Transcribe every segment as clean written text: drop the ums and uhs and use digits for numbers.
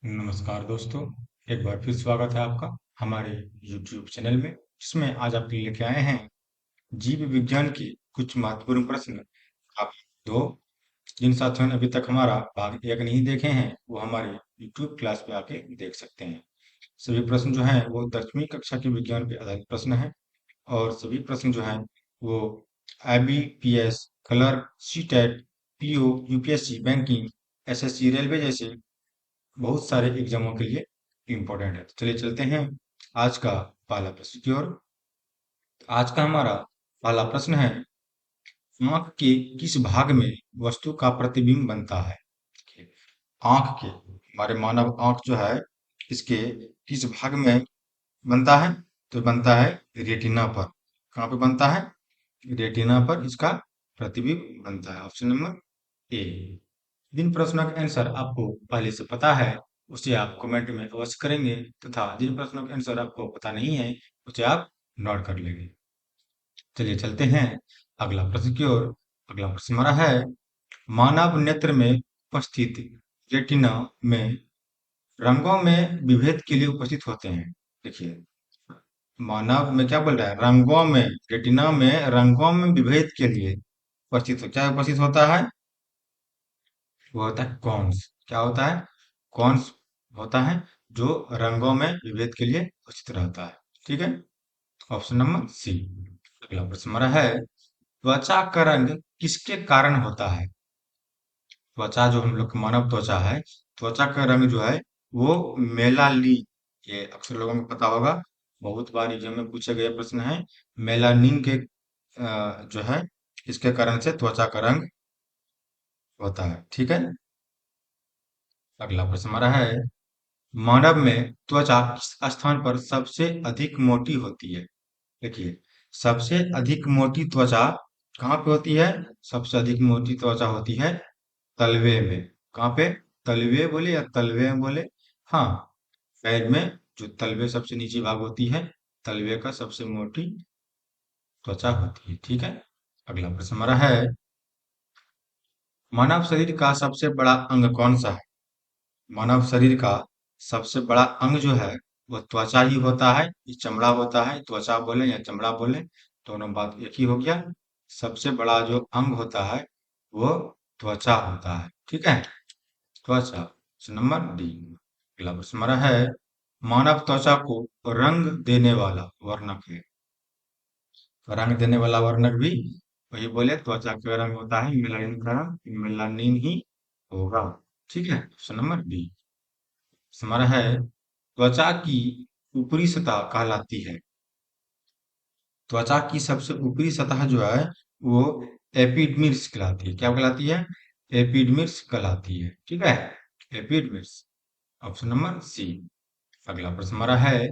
नमस्कार दोस्तों। एक बार फिर स्वागत है आपका हमारे YouTube चैनल में, जिसमें आज आपके लिए लेके आए हैं जीव विज्ञान के कुछ महत्वपूर्ण प्रश्न। आप दो जिन साथियों ने अभी तक हमारा भाग एक नहीं देखे हैं, वो हमारे YouTube क्लास पे आके देख सकते हैं। सभी प्रश्न जो हैं वो 10वीं कक्षा के विज्ञान पे आधारित प्रश्न हैं, और सभी प्रश्न जो हैं वो IBPS, clerk, CTET, PO, UPSC, banking, SSC, railway जैसे बहुत सारे एग्जामों के लिए इम्पोर्टेंट है। तो चलिए चलते हैं आज का पहला प्रश्न की ओर। आज का हमारा पहला प्रश्न है, आंख के किस भाग में वस्तु का प्रतिबिंब बनता है? देखिए, आंख के, हमारे मानव आंख जो है, इसके किस भाग में बनता है? तो बनता है रेटिना पर। कहाँ पे बनता है? रेटिना पर इसका प्रतिबिंब बनता है। Option number A. जिन प्रश्नों का आंसर आपको पहले से पता है, उसे आप कमेंट में अवश्य करेंगे, तथा जिन प्रश्नों का आंसर आपको पता नहीं है, उसे आप नोट कर लेंगे। चलिए चलते हैं अगला प्रश्न की ओर। अगला प्रश्न हमारा है, मानव नेत्र में उपस्थित रेटिना में रंगों में विभेद के लिए उपस्थित होते हैं। देखिए, मानव में क्या बोल रहा है? रंगों में, रेटिना में रंगों में विभेद के लिए उपस्थित क्या उपस्थित होता है? वो होता है कॉन्स। क्या होता है? कॉन्स होता है, जो रंगों में विभेद के लिए उपस्थित रहता है। ठीक है, ऑप्शन नंबर सी। अगला प्रश्न हमारा है, त्वचा का रंग किसके कारण होता है? त्वचा, जो हम लोग का मानव त्वचा है, त्वचा का रंग जो है वो मेलानिन, ये अक्सर लोगों को पता होगा, बहुत बार एग्जाम में पूछे गए प्रश्न है। मेलानिन के जो है, इसके कारण से त्वचा का रंग होता है। ठीक है, अगला प्रश्न हमारा है, मानव में त्वचा किस स्थान पर सबसे अधिक मोटी होती है? देखिए, सबसे अधिक मोटी त्वचा कहाँ पे होती है? सबसे अधिक मोटी त्वचा होती है तलवे में। कहाँ पे? तलवे बोले या तलवे में बोले? हाँ, पैर में जो तलवे सबसे नीची भाग होती है, तलवे का सबसे मोटी त्वचा होती है। ठीक है, अगला प्रश्न हमारा है, मानव शरीर का सबसे बड़ा अंग कौन सा है? मानव शरीर का सबसे बड़ा अंग जो है वो त्वचा ही होता है। ये चमड़ा होता है, त्वचा बोले या चमड़ा बोले, दोनों बात एक ही हो गया। सबसे बड़ा जो अंग होता है वो त्वचा होता है। ठीक है, त्वचा, ऑप्शन नंबर डी। अगला प्रश्न हमारा है, मानव त्वचा को रंग देने वाला वर्णक है। रंग देने वाला वर्णक भी वही बोले, त्वचा का रंग होता है मेलानिन का रंग, मेलानिन ही होगा। ठीक है, ऑप्शन नंबर बी। हमारा है, त्वचा की ऊपरी सतह कहलाती है। त्वचा की सबसे ऊपरी सतह जो है वो एपिडर्मिस कहलाती है। क्या कहलाती है? एपिडर्मिस कहलाती है। ठीक है, एपिडर्मिस, ऑप्शन नंबर सी। अगला प्रश्न हमारा है,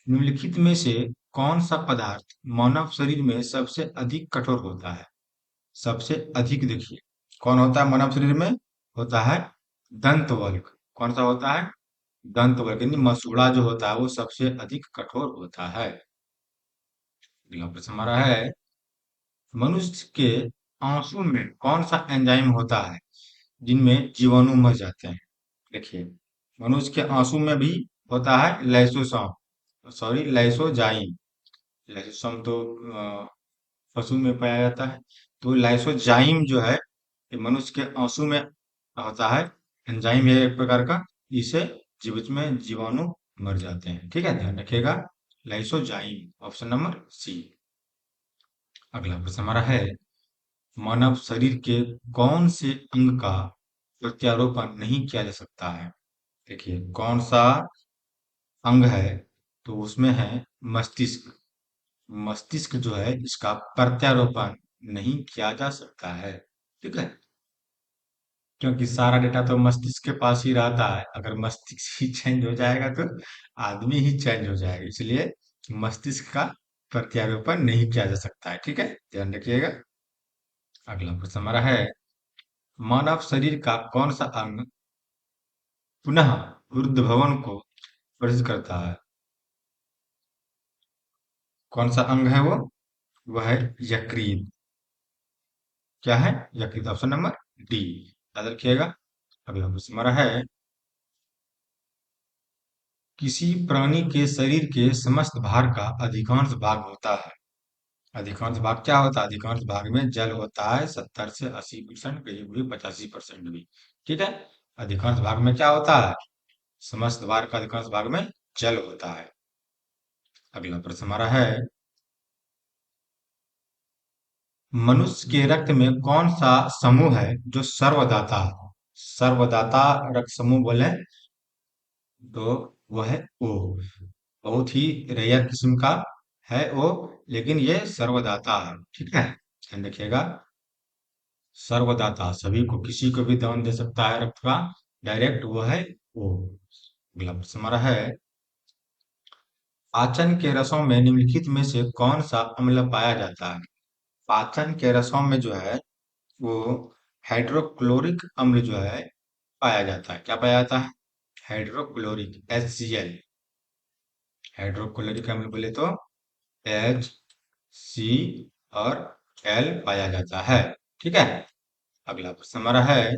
निम्नलिखित में से कौन सा पदार्थ मानव शरीर में सबसे अधिक कठोर होता है? सबसे अधिक, देखिए, कौन होता है मानव शरीर में? होता है दंत वल्क। कौन सा होता है? दंत वल्क, यानी मसूड़ा जो होता है वो सबसे अधिक कठोर होता है। अगला प्रश्न हमारा है, मनुष्य के आंसू में कौन सा एंजाइम होता है जिनमें जीवाणु मर जाते हैं? देखिए, मनुष्य के आंसू में भी होता है लाइसोसोम, सॉरी लाइसोजाइम। लाइसोसोम तो पशु में पाया जाता है, तो लाइसोजाइम जो है ये मनुष्य के आंसू में होता है। एंजाइम है एक प्रकार का, इसे जीवित में जीवाणु मर जाते हैं। ठीक है, ध्यान रखिएगा, लाइसोजाइम, ऑप्शन नंबर सी। अगला प्रश्न हमारा है, मानव शरीर के कौन से अंग का प्रत्यारोपण नहीं किया जा सकता है? देखिए, कौन सा अंग है? तो उसमें है मस्तिष्क। मस्तिष्क जो है इसका प्रत्यारोपण नहीं किया जा सकता है। ठीक है, क्योंकि सारा डेटा तो मस्तिष्क के पास ही रहता है। अगर मस्तिष्क ही चेंज हो जाएगा तो आदमी ही चेंज हो जाएगा, इसलिए मस्तिष्क का प्रत्यारोपण नहीं किया जा सकता है। ठीक है, ध्यान रखिएगा। अगला प्रश्न हमारा है, मानव शरीर का कौन सा अंग पुनः ऊर्ध्वगमन को प्रदर्शित करता है? कौन सा अंग है वो? वह है यकृत। क्या है? यकृत, ऑप्शन नंबर डी, याद रखिएगा। अगला प्रश्न हमारा है, किसी प्राणी के शरीर के समस्त भार का अधिकांश भाग होता है। अधिकांश भाग क्या होता है? अधिकांश भाग में जल होता है, 70 से 80%, कहीं भी 85% भी। ठीक है। अधिकांश भाग में क्या होता है? समस्त भार का अधिकांश भाग में जल होता है। अगला प्रश्न हमारा है, मनुष्य के रक्त में कौन सा समूह है जो सर्वदाता है? सर्वदाता रक्त समूह बोले तो वो है ओ। बहुत ही रेयर किस्म का है ओ, लेकिन ये सर्वदाता है। ठीक है, ध्यान रखिएगा। सर्वदाता सभी को, किसी को भी दान दे सकता है रक्त का डायरेक्ट, वो है ओ। अगला प्रश्न हमारा है, पाचन के रसों में निम्नलिखित में से कौन सा अम्ल पाया जाता है? पाचन के रसों में जो है वो हाइड्रोक्लोरिक अम्ल जो है पाया जाता है। क्या पाया जाता है? Hydrochloric, HCl। हाइड्रोक्लोरिक अम्ल बोले तो H, C और L पाया जाता है। ठीक है। अगला प्रश्न हमारा है,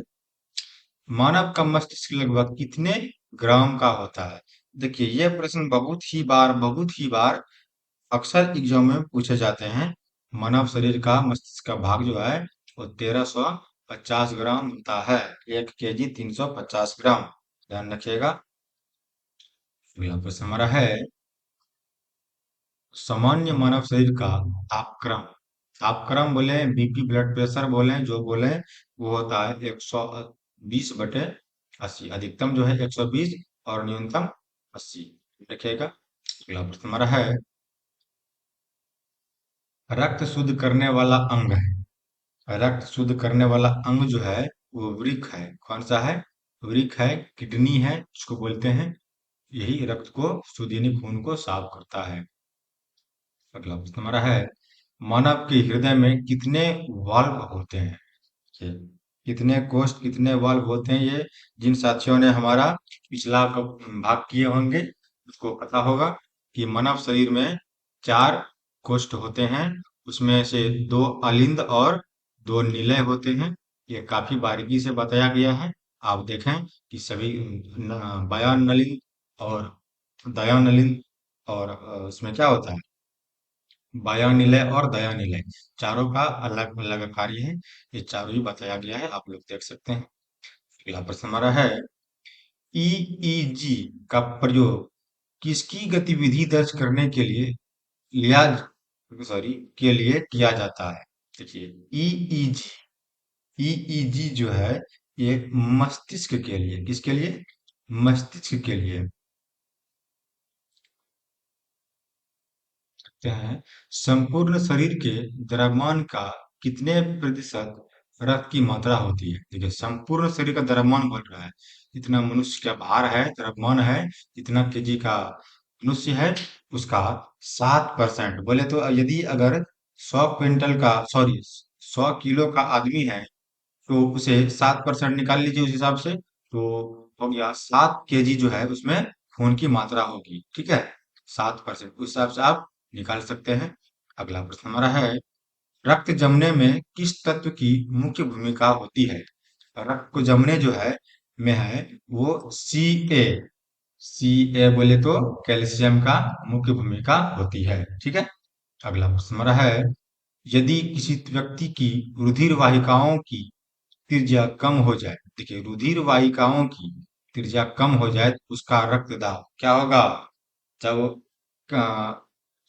मानव का मस्तिष्क लगभग कितने ग्राम का होता है? देखिए, ये प्रश्न बहुत ही बार अक्सर एग्जाम में पूछे जाते हैं। मानव शरीर का मस्तिष्क का भाग जो है वो 1350 ग्राम होता है। 1 kg 350 ग्राम। ध्यान रखिएगा। अगला प्रश्न हमारा है, सामान्य मानव शरीर का तापक्रम, तापक्रम बोले, BP ब्लड प्रेशर बोले, जो बोले, वो होता है 120/80। अधिकतम जो है 120 और न्यूनतम 80। रखिएगा। अगला प्रश्न हमारा है, रक्त शुद्ध करने वाला अंग है। रक्त शुद्ध करने वाला अंग जो है वो वृक्क है। कौन सा है? वृक्क है, किडनी है उसको बोलते हैं। यही रक्त को शुद्ध यानी खून को साफ करता है। अगला प्रश्न हमारा है, मानव के हृदय में कितने वाल्व होते हैं? ये कितने कोष्ठ, कितने वाल्व होते हैं, ये जिन साथियों ने हमारा पिछला भाग किए होंगे उसको पता होगा कि मानव शरीर में 4 कोष्ठ होते हैं। उसमें से 2 अलिंद और 2 निलय होते हैं। ये काफी बारीकी से बताया गया है। आप देखें कि सभी बयान नलिन और दयानलिन और उसमें क्या होता है, बायानिलय और दयानिलय, चारों का अलग अलग कार्य है। ये चारों ही बताया गया है, आप लोग देख सकते हैं। अगला प्रश्न हमारा है, EEG का प्रयोग किसकी गतिविधि दर्ज करने के लिए लिया सॉरी के लिए किया जाता है? देखिए, ईईजी, ईईजी जो है ये मस्तिष्क के लिए, किसके लिए? मस्तिष्क के लिए सकते हैं। संपूर्ण शरीर के द्रव्यमान का कितने प्रतिशत रक्त की मात्रा होती है? देखिए, संपूर्ण शरीर का द्रव्यमान बोल रहा है, जितना मनुष्य का भार है, द्रव्यमान है, जितना केजी का मनुष्य है, उसका 7% बोले तो, यदि अगर 100 क्विंटल का, सॉरी, 100 किलो का आदमी है तो उसे 7% निकाल लीजिए, उस हिसाब से तो हो गया 7 kg जो है उसमें खून की मात्रा होगी। ठीक है, 7%, उस हिसाब से आप निकाल सकते हैं। अगला प्रश्न हमारा है, रक्त जमने में किस तत्व की मुख्य भूमिका होती है? रक्त को जमने जो है में है वो Ca। Ca बोले तो कैल्शियम का मुख्य भूमिका होती है। ठीक है। अगला प्रश्न हमारा है, यदि किसी व्यक्ति की रुधिर वाहिकाओं की त्रिज्या कम हो जाए, देखिए रुधिर वाहिकाओं की त्रिज्या कम हो जाए तो उसका रक्तदाब क्या होगा? जब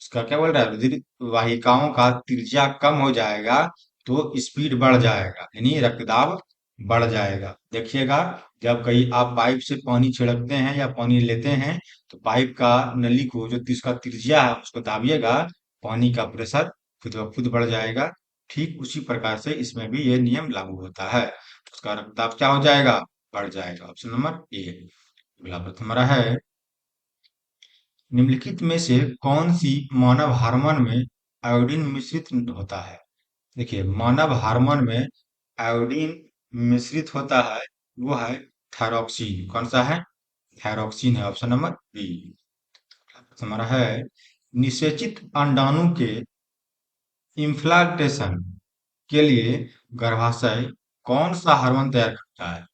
उसका क्या बोल रहा है, रुधिर वाहिकाओं का त्रिज्या कम हो जाएगा तो स्पीड बढ़ जाएगा, यानी रक्तदाब बढ़ जाएगा। देखिएगा, जब कहीं आप पाइप से पानी छिड़कते हैं या पानी लेते हैं तो पाइप का नली को जो उसका त्रिज्या है उसको दाबिएगा, पानी का प्रेशर खुद ब खुद बढ़ जाएगा। ठीक उसी प्रकार से इसमें भी ये नियम लागू होता है, उसका रक्तदाब क्या हो जाएगा? बढ़ जाएगा। Option number A. अगला प्रश्न हमारा है, निम्नलिखित में से कौन सी मानव हार्मोन में आयोडीन मिश्रित होता है? देखिए, मानव हार्मोन में आयोडीन मिश्रित होता है, वो है थायरॉक्सिन। कौन सा है? थायरॉक्सिन है। Option number B. हमारा है, निषेचित अंडाणु के इम्प्लांटेशन के लिए गर्भाशय कौन सा हार्मोन तैयार करता है?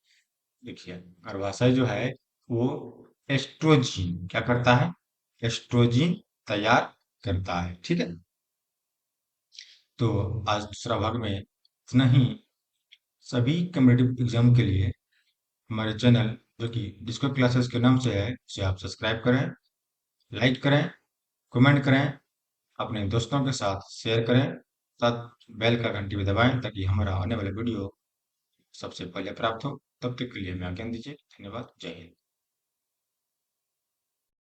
देखिए, गर्भाशय जो है वो एस्ट्रोजीन क्या करता है? एस्ट्रोजीन तैयार करता है। ठीक है, तो आज दूसरा भाग में इतना ही। सभी कम्पिटिटिव एग्जाम के लिए हमारे चैनल जो कि डिस्को क्लासेस के नाम से है उसे आप सब्सक्राइब करें, लाइक करें, कमेंट करें, अपने दोस्तों के साथ शेयर करें, साथ बेल का घंटी भी दबाएं ताकि हमारा आने वाला वीडियो सबसे पहले प्राप्त हो। तब तक के लिए हमें आज्ञा दीजिए। धन्यवाद। जय हिंद।